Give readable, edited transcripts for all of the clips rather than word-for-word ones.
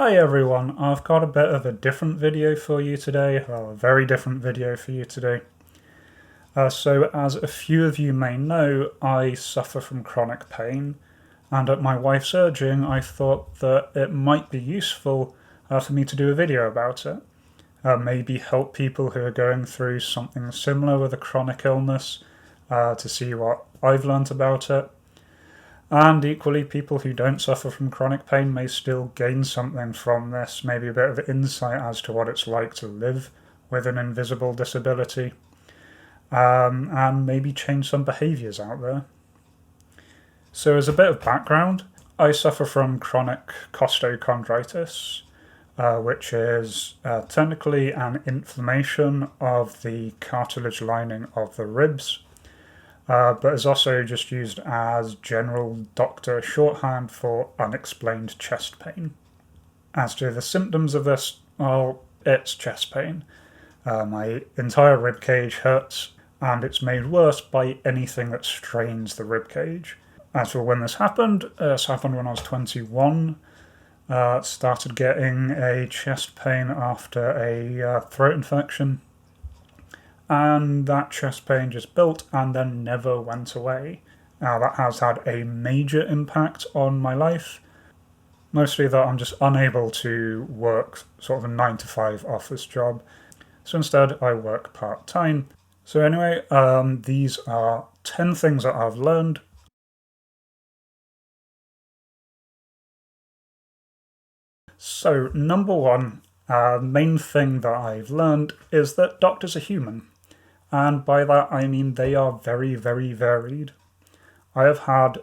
Hi everyone, I've got a bit of a different video for you today, well, a very different video for you today. So as a few of you may know, I suffer from chronic pain, and at my wife's urging I thought that it might be useful for me to do a video about it. Maybe help people who are going through something similar with a chronic illness to see what I've learnt about it. And equally, people who don't suffer from chronic pain may still gain something from this, maybe a bit of insight as to what it's like to live with an invisible disability, and maybe change some behaviours out there. So as a bit of background, I suffer from chronic costochondritis, which is technically an inflammation of the cartilage lining of the ribs, but is also just used as general doctor shorthand for unexplained chest pain. As to the symptoms of this, well, it's chest pain. My entire rib cage hurts, and it's made worse by anything that strains the rib cage. As for when this happened when I was 21. Started getting a chest pain after a throat infection, and that chest pain just built and then never went away. Now that has had a major impact on my life, mostly that I'm just unable to work sort of a 9 to 5 office job, so instead I work part-time. So anyway, these are 10 things that I've learned. So number one, main thing that I've learned is that doctors are human. And by that I mean they are very, very varied. I have had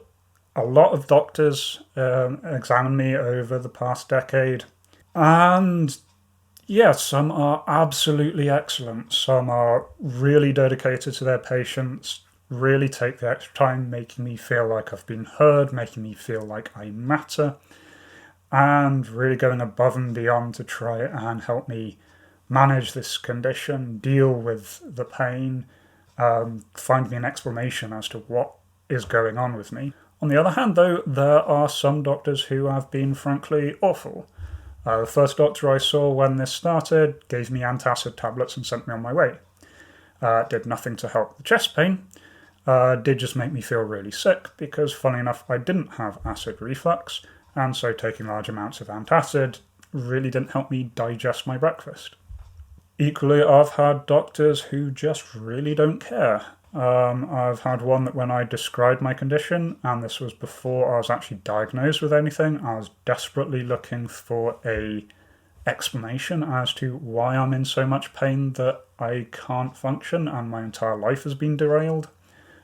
a lot of doctors examine me over the past decade, and yeah, some are absolutely excellent. Some are really dedicated to their patients, really take the extra time making me feel like I've been heard, making me feel like I matter, and really going above and beyond to try and help me manage this condition, deal with the pain, find me an explanation as to what is going on with me. On the other hand, though, there are some doctors who have been frankly awful. The first doctor I saw when this started gave me antacid tablets and sent me on my way. Did nothing to help the chest pain, did just make me feel really sick because, funny enough, I didn't have acid reflux, and so taking large amounts of antacid really didn't help me digest my breakfast. Equally, I've had doctors who just really don't care. I've had one that when I described my condition, and this was before I was actually diagnosed with anything, I was desperately looking for a explanation as to why I'm in so much pain that I can't function and my entire life has been derailed.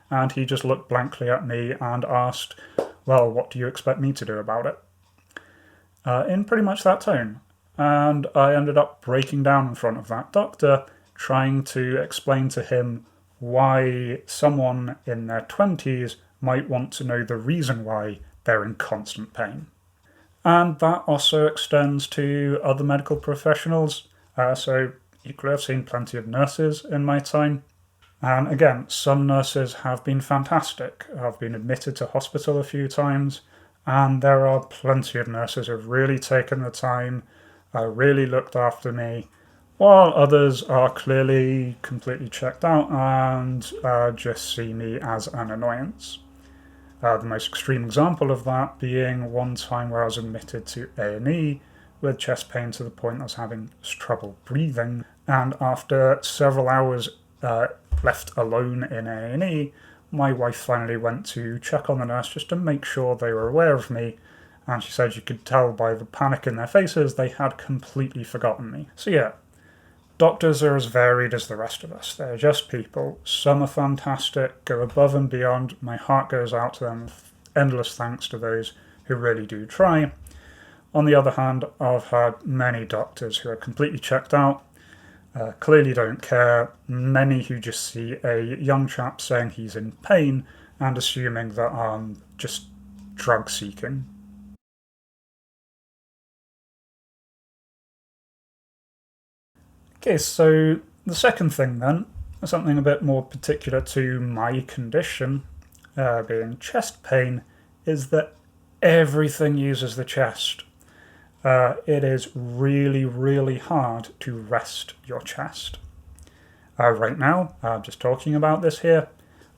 And he just looked blankly at me and asked, well, what do you expect me to do about it? In pretty much that tone. And I ended up breaking down in front of that doctor, trying to explain to him why someone in their 20s might want to know the reason why they're in constant pain. And that also extends to other medical professionals. So equally, I've seen plenty of nurses in my time. And again, some nurses have been fantastic. I've been admitted to hospital a few times, and there are plenty of nurses who have really taken the time, really looked after me, while others are clearly completely checked out and just see me as an annoyance. The most extreme example of that being one time where I was admitted to A&E with chest pain to the point I was having trouble breathing, and after several hours left alone in A&E, my wife finally went to check on the nurse just to make sure they were aware of me, and she said you could tell by the panic in their faces they had completely forgotten me. So yeah, doctors are as varied as the rest of us. They're just people. Some are fantastic, go above and beyond. My heart goes out to them. Endless thanks to those who really do try. On the other hand, I've had many doctors who are completely checked out, clearly don't care, many who just see a young chap saying he's in pain and assuming that I'm just drug seeking. Okay, so the second thing then, something a bit more particular to my condition, being chest pain, is that everything uses the chest. it is really, really hard to rest your chest. Right now, just talking about this here,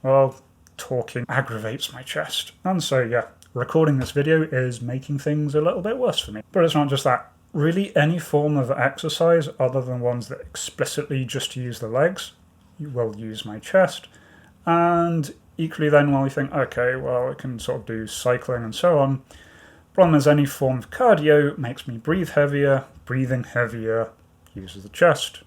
well, talking aggravates my chest. And so, yeah, recording this video is making things a little bit worse for me. But it's not just that. Really, any form of exercise other than ones that explicitly just use the legs will use my chest. And equally then, while you think, okay, well, I can sort of do cycling and so on, problem is any form of cardio makes me breathe heavier, breathing heavier uses the chest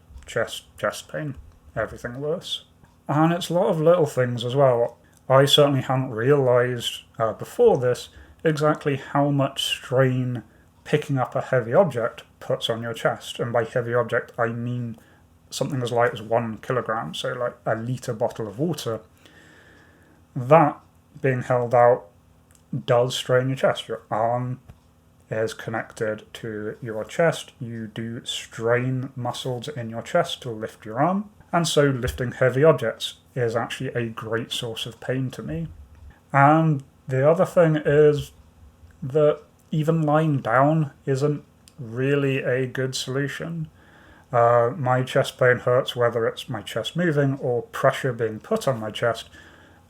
pain, everything worse. And it's a lot of little things as well. I certainly hadn't realised before this exactly how much strain picking up a heavy object puts on your chest. And by heavy object, I mean something as light as 1 kilogram, so like a litre bottle of water. That being held out does strain your chest. Your arm is connected to your chest. You do strain muscles in your chest to lift your arm. And so lifting heavy objects is actually a great source of pain to me. And the other thing is that even lying down isn't really a good solution. My chest pain hurts whether it's my chest moving or pressure being put on my chest.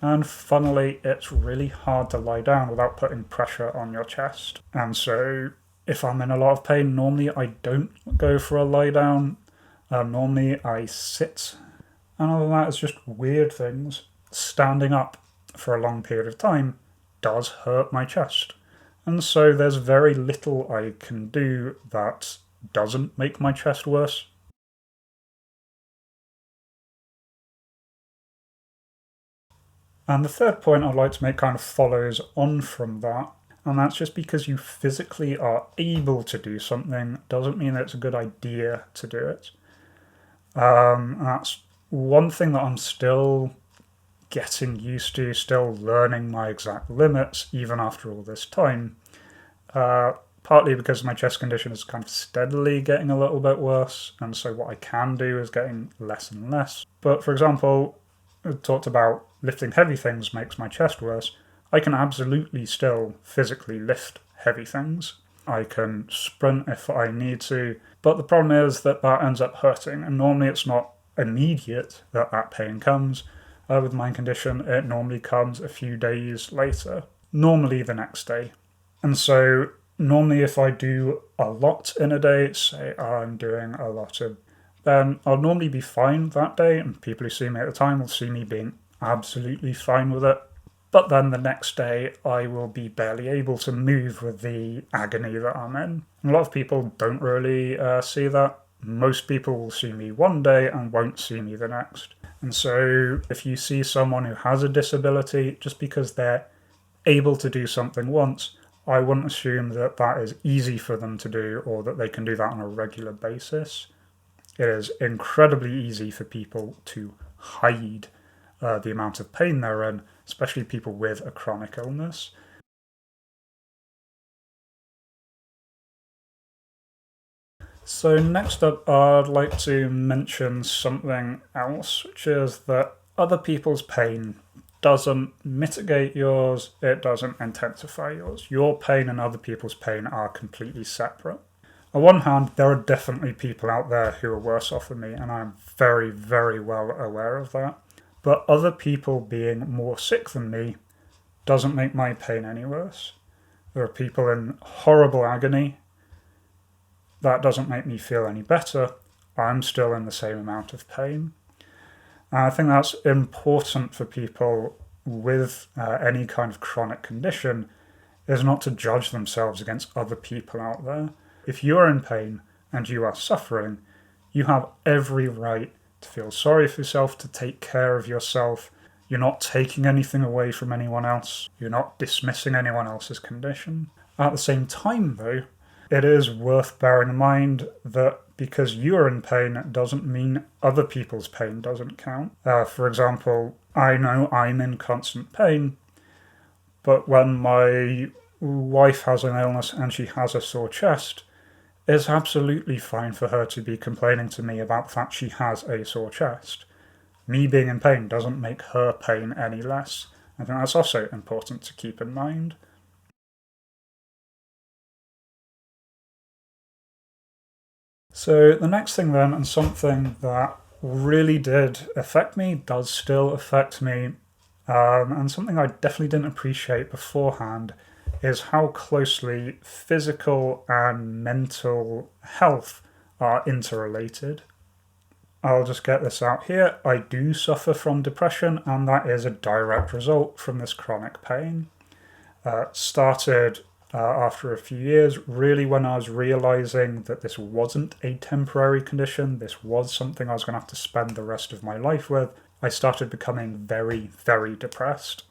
And funnily, it's really hard to lie down without putting pressure on your chest. And so if I'm in a lot of pain, normally I don't go for a lie down. Normally I sit. And other than that, it's just weird things. Standing up for a long period of time does hurt my chest. And so there's very little I can do that doesn't make my chest worse. And the third point I'd like to make kind of follows on from that, and that's just because you physically are able to do something doesn't mean that it's a good idea to do it. That's one thing that I'm still getting used to, still learning my exact limits, even after all this time. Partly because my chest condition is kind of steadily getting a little bit worse, and so what I can do is getting less and less. But for example, I talked about lifting heavy things makes my chest worse. I can absolutely still physically lift heavy things. I can sprint if I need to, but the problem is that ends up hurting, and normally it's not immediate that pain comes. With my condition, it normally comes a few days later, normally the next day. And so normally if I do a lot in a day, say I'm doing a lot of, then I'll normally be fine that day, and people who see me at the time will see me being absolutely fine with it. But then the next day I will be barely able to move with the agony that I'm in. A lot of people don't really see that. Most people will see me one day and won't see me the next. And so if you see someone who has a disability, just because they're able to do something once, I wouldn't assume that that is easy for them to do or that they can do that on a regular basis. It is incredibly easy for people to hide the amount of pain they're in, especially people with a chronic illness. So next up, I'd like to mention something else, which is that other people's pain doesn't mitigate yours, it doesn't intensify yours. Your pain and other people's pain are completely separate. On one hand, there are definitely people out there who are worse off than me, and I'm very, very well aware of that. But other people being more sick than me doesn't make my pain any worse. There are people in horrible agony. That doesn't make me feel any better. I'm still in the same amount of pain. And I think that's important for people with any kind of chronic condition, is not to judge themselves against other people out there. If you are in pain and you are suffering, you have every right to feel sorry for yourself, to take care of yourself. You're not taking anything away from anyone else. You're not dismissing anyone else's condition. At the same time, though, it is worth bearing in mind that because you're in pain doesn't mean other people's pain doesn't count. For example, I know I'm in constant pain, but when my wife has an illness and she has a sore chest, it's absolutely fine for her to be complaining to me about the fact she has a sore chest. Me being in pain doesn't make her pain any less. I think that's also important to keep in mind. So the next thing then, and something that really did affect me, does still affect me, and something I definitely didn't appreciate beforehand, is how closely physical and mental health are interrelated. I'll just get this out here. I do suffer from depression, and that is a direct result from this chronic pain. Started after a few years, really when I was realizing that this wasn't a temporary condition, this was something I was going to have to spend the rest of my life with. I started becoming very, very depressed,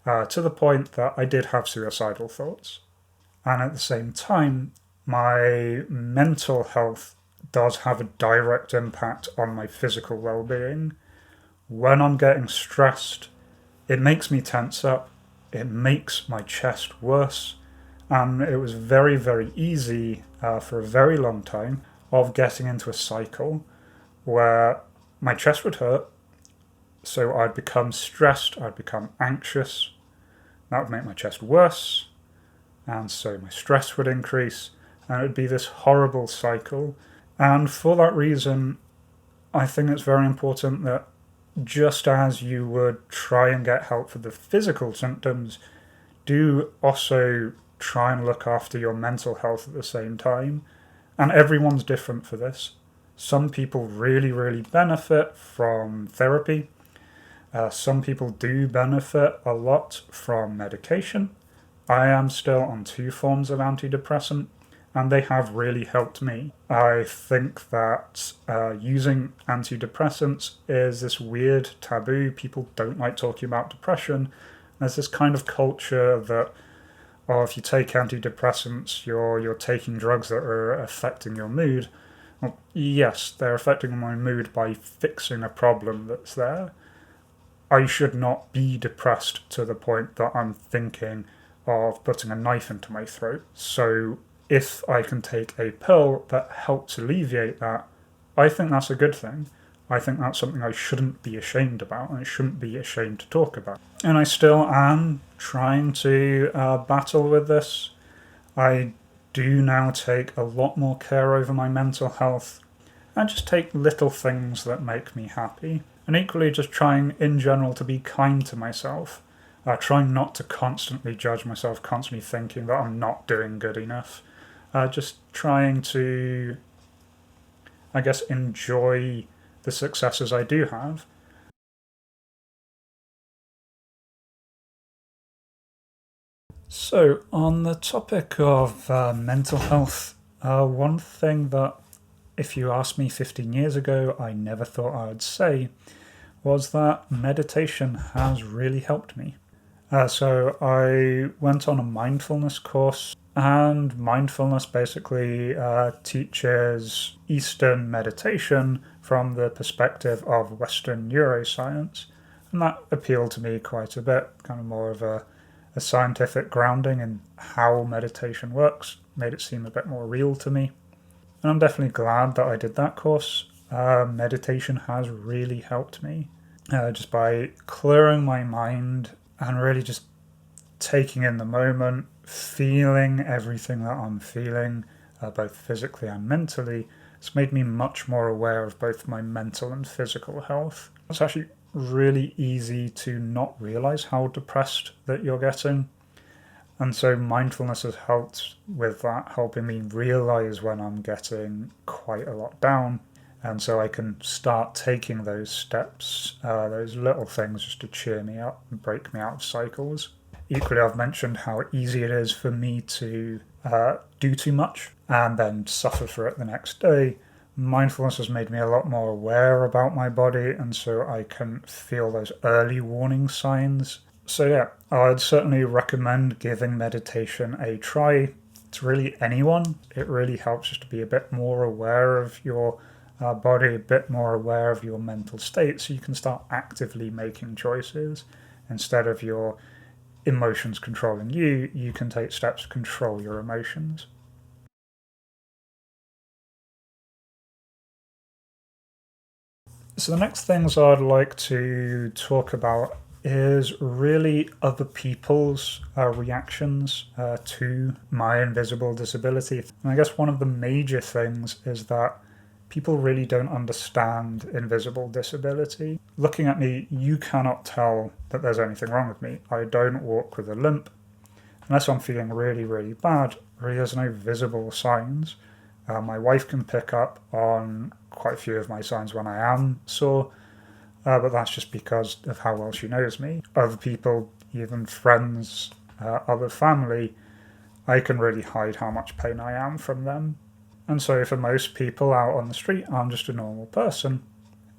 to the point that I did have suicidal thoughts. And at the same time, my mental health does have a direct impact on my physical well being. When I'm getting stressed, it makes me tense up, it makes my chest worse, and it was very, very easy for a very long time of getting into a cycle where my chest would hurt, so I'd become stressed, I'd become anxious, that would make my chest worse, and so my stress would increase, and it would be this horrible cycle. And for that reason, I think it's very important that just as you would try and get help for the physical symptoms, do also try and look after your mental health at the same time. And everyone's different for this. Some people really, really benefit from therapy. Some people do benefit a lot from medication. I am still on 2 forms of antidepressant, and they have really helped me. I think that using antidepressants is this weird taboo. People don't like talking about depression. There's this kind of culture that, oh, if you take antidepressants, you're taking drugs that are affecting your mood. Well, yes, they're affecting my mood by fixing a problem that's there. I should not be depressed to the point that I'm thinking of putting a knife into my throat. So if I can take a pill that helps alleviate that, I think that's a good thing. I think that's something I shouldn't be ashamed about, and I shouldn't be ashamed to talk about. And I still am trying to battle with this. I do now take a lot more care over my mental health and just take little things that make me happy. And equally, just trying in general to be kind to myself. Trying not to constantly judge myself, constantly thinking that I'm not doing good enough. Just trying to, I guess, enjoy the successes I do have. So, on the topic of mental health, one thing that, if you asked me 15 years ago, I never thought I would say was that meditation has really helped me. So I went on a mindfulness course, and mindfulness basically teaches Eastern meditation from the perspective of Western neuroscience, and that appealed to me quite a bit, kind of more of a scientific grounding in how meditation works, made it seem a bit more real to me. And I'm definitely glad that I did that course. Meditation has really helped me just by clearing my mind and really just taking in the moment, feeling everything that I'm feeling, both physically and mentally. It's made me much more aware of both my mental and physical health. It's actually really easy to not realize how depressed that you're getting. And so mindfulness has helped with that, helping me realize when I'm getting quite a lot down. And so I can start taking those steps, those little things just to cheer me up and break me out of cycles. Equally, I've mentioned how easy it is for me to do too much and then suffer for it the next day. Mindfulness has made me a lot more aware about my body, and so I can feel those early warning signs. So yeah, I'd certainly recommend giving meditation a try to really anyone. It really helps just to be a bit more aware of your body, a bit more aware of your mental state, so you can start actively making choices instead of your emotions controlling you. You can take steps to control your emotions. So the next things I'd like to talk about is really other people's reactions to my invisible disability. And I guess one of the major things is that people really don't understand invisible disability. Looking at me, you cannot tell that there's anything wrong with me. I don't walk with a limp. Unless I'm feeling really, really bad, really there's no visible signs. My wife can pick up on quite a few of my signs when I am sore, but that's just because of how well she knows me. Other people, even friends, other family, I can really hide how much pain I am from them. And so for most people out on the street, I'm just a normal person.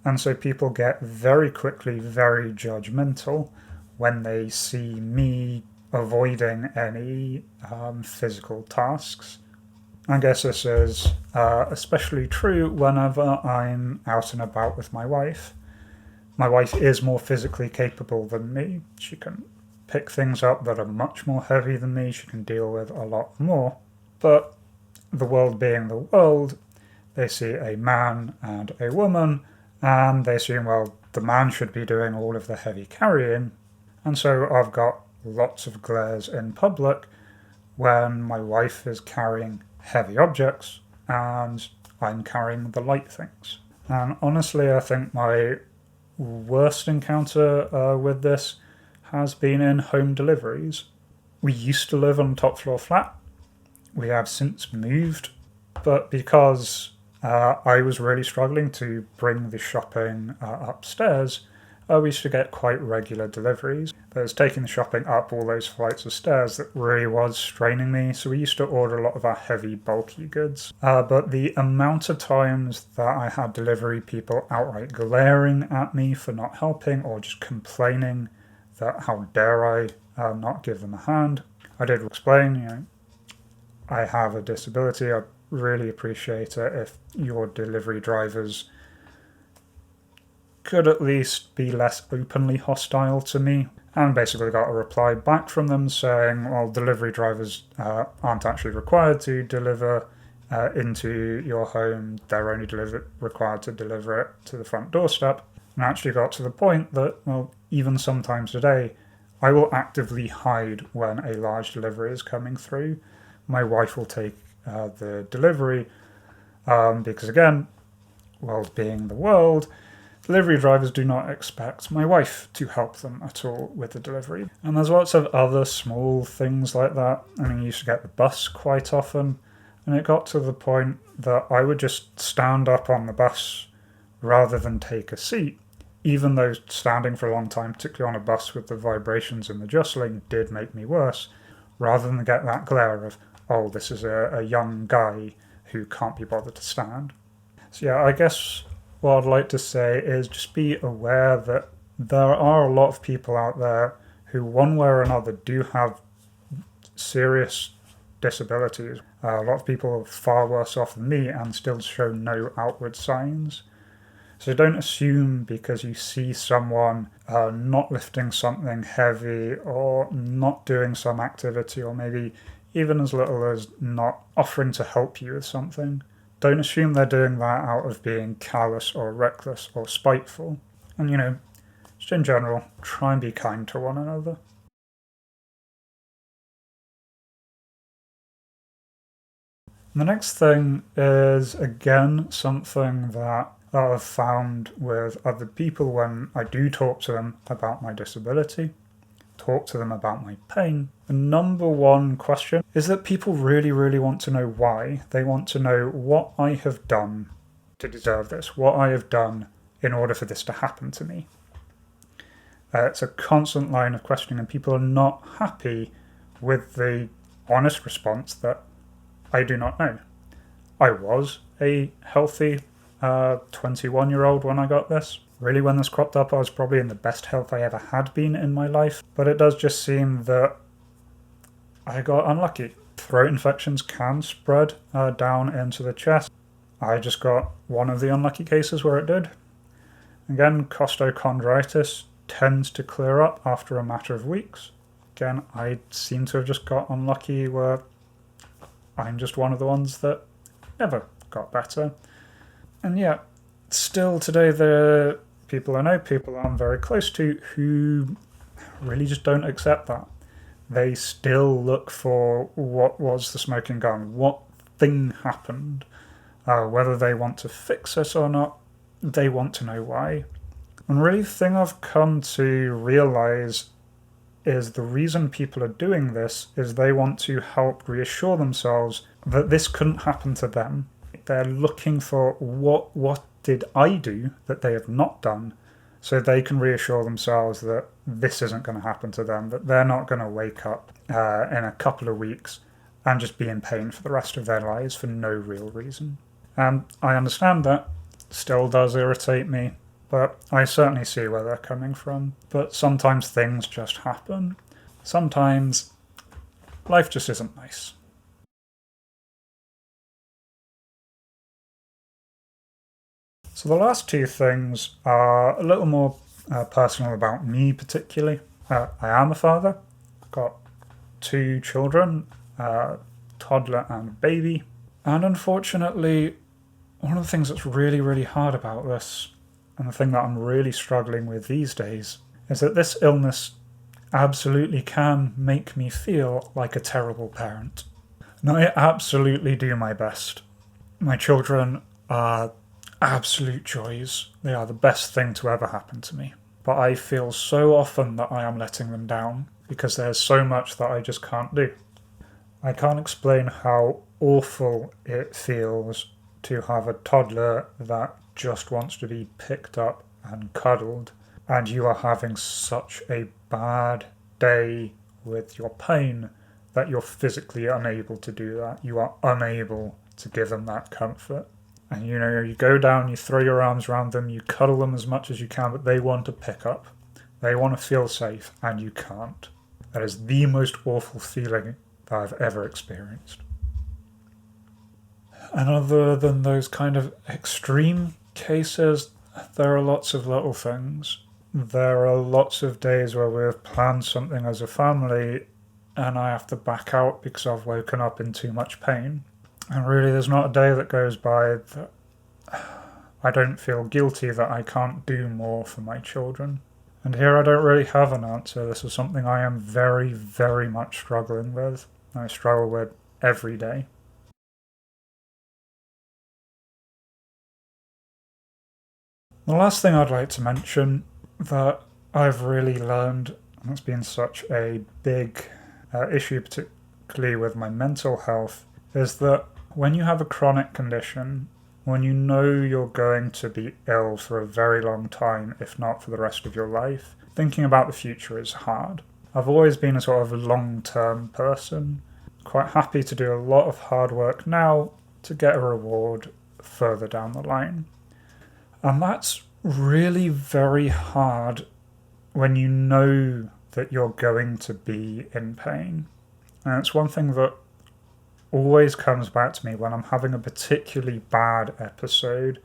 And so people get very quickly very judgmental when they see me avoiding any physical tasks. I guess this is especially true whenever I'm out and about with my wife. My wife is more physically capable than me. She can pick things up that are much more heavy than me. She can deal with a lot more. But the world being the world, they see a man and a woman, and they assume, well, the man should be doing all of the heavy carrying. And so I've got lots of glares in public when my wife is carrying heavy objects and I'm carrying the light things. And honestly, I think my worst encounter with this has been in home deliveries. We used to live on a top floor flat. We have since moved, but because I was really struggling to bring the shopping upstairs, we used to get quite regular deliveries. But it was taking the shopping up all those flights of stairs that really was straining me, so we used to order a lot of our heavy, bulky goods. But the amount of times that I had delivery people outright glaring at me for not helping or just complaining that how dare I not give them a hand. I did explain, I have a disability. I'd really appreciate it if your delivery drivers could at least be less openly hostile to me. And basically got a reply back from them saying, well, delivery drivers aren't actually required to deliver into your home. They're only required to deliver it to the front doorstep. And actually got to the point that, well, even sometimes today, I will actively hide when a large delivery is coming through. My wife will take the delivery because, again, world being the world, delivery drivers do not expect my wife to help them at all with the delivery. And there's lots of other small things like that. I mean, I used to get the bus quite often, and it got to the point that I would just stand up on the bus rather than take a seat, even though standing for a long time, particularly on a bus with the vibrations and the jostling, did make me worse, rather than get that glare of, oh, this is a young guy who can't be bothered to stand. So yeah, I guess what I'd like to say is just be aware that there are a lot of people out there who, one way or another, do have serious disabilities. A lot of people are far worse off than me and still show no outward signs. So don't assume because you see someone not lifting something heavy or not doing some activity, or maybe even as little as not offering to help you with something. Don't assume they're doing that out of being callous or reckless or spiteful. And, just in general, try and be kind to one another. The next thing is, again, something that I've found with other people when I do talk to them about my disability, talk to them about my pain. The number one question is that people really, really want to know why. They want to know what I have done to deserve this, what I have done in order for this to happen to me. It's a constant line of questioning, and people are not happy with the honest response that I do not know. I was a healthy 21-year-old when I got this. Really, when this cropped up, I was probably in the best health I ever had been in my life. But it does just seem that I got unlucky. Throat infections can spread down into the chest. I just got one of the unlucky cases where it did. Again, costochondritis tends to clear up after a matter of weeks. Again, I seem to have just got unlucky where I'm just one of the ones that never got better. And still today there are people I know, people I'm very close to, who really just don't accept that. They still look for what was the smoking gun, what thing happened, whether they want to fix it or not, they want to know why. And really the thing I've come to realise is the reason people are doing this is they want to help reassure themselves that this couldn't happen to them. They're looking for what did I do that they have not done, so they can reassure themselves that this isn't going to happen to them, that they're not going to wake up in a couple of weeks and just be in pain for the rest of their lives for no real reason. And I understand that, still does irritate me, but I certainly see where they're coming from. But sometimes things just happen. Sometimes life just isn't nice. So the last two things are a little more personal about me particularly. I am a father. I've got two children, a toddler and a baby. And unfortunately, one of the things that's really, really hard about this, and the thing that I'm really struggling with these days, is that this illness absolutely can make me feel like a terrible parent. Now, I absolutely do my best. My children are absolute joys. They are the best thing to ever happen to me. But I feel so often that I am letting them down because there's so much that I just can't do. I can't explain how awful it feels to have a toddler that just wants to be picked up and cuddled, and you are having such a bad day with your pain that you're physically unable to do that. You are unable to give them that comfort. And you go down, you throw your arms around them, you cuddle them as much as you can, but they want to pick up. They want to feel safe, and you can't. That is the most awful feeling that I've ever experienced. And other than those kind of extreme cases, there are lots of little things. There are lots of days where we've planned something as a family and I have to back out because I've woken up in too much pain. And really, there's not a day that goes by that I don't feel guilty that I can't do more for my children. And here I don't really have an answer. This is something I am very, very much struggling with. I struggle with every day. The last thing I'd like to mention that I've really learned, and it's been such a big issue, particularly with my mental health, is that when you have a chronic condition, when you know you're going to be ill for a very long time, if not for the rest of your life, thinking about the future is hard. I've always been a sort of long-term person, quite happy to do a lot of hard work now to get a reward further down the line. And that's really very hard when you know that you're going to be in pain. And it's one thing that always comes back to me when I'm having a particularly bad episode,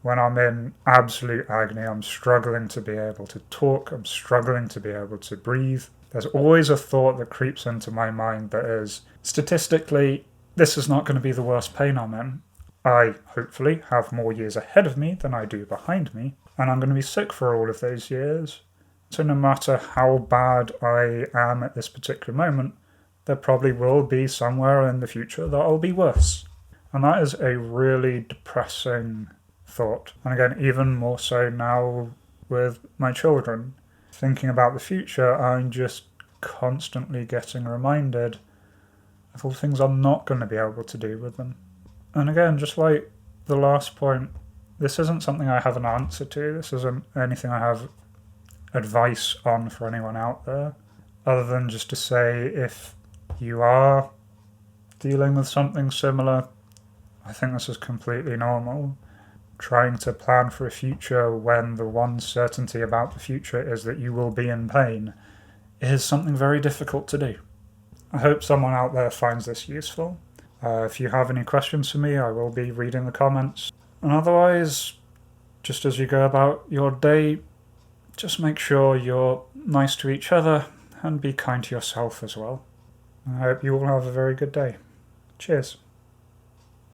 when I'm in absolute agony, I'm struggling to be able to talk, I'm struggling to be able to breathe. There's always a thought that creeps into my mind that is, statistically, this is not going to be the worst pain I'm in. I, hopefully, have more years ahead of me than I do behind me, and I'm going to be sick for all of those years. So no matter how bad I am at this particular moment, there probably will be somewhere in the future that I'll be worse. And that is a really depressing thought. And again, even more so now with my children. Thinking about the future, I'm just constantly getting reminded of all the things I'm not going to be able to do with them. And again, just like the last point, this isn't something I have an answer to. This isn't anything I have advice on for anyone out there, other than just to say if you are dealing with something similar, I think this is completely normal. Trying to plan for a future when the one certainty about the future is that you will be in pain is something very difficult to do. I hope someone out there finds this useful. If you have any questions for me, I will be reading the comments. And otherwise, just as you go about your day, just make sure you're nice to each other and be kind to yourself as well. I hope you all have a very good day. Cheers.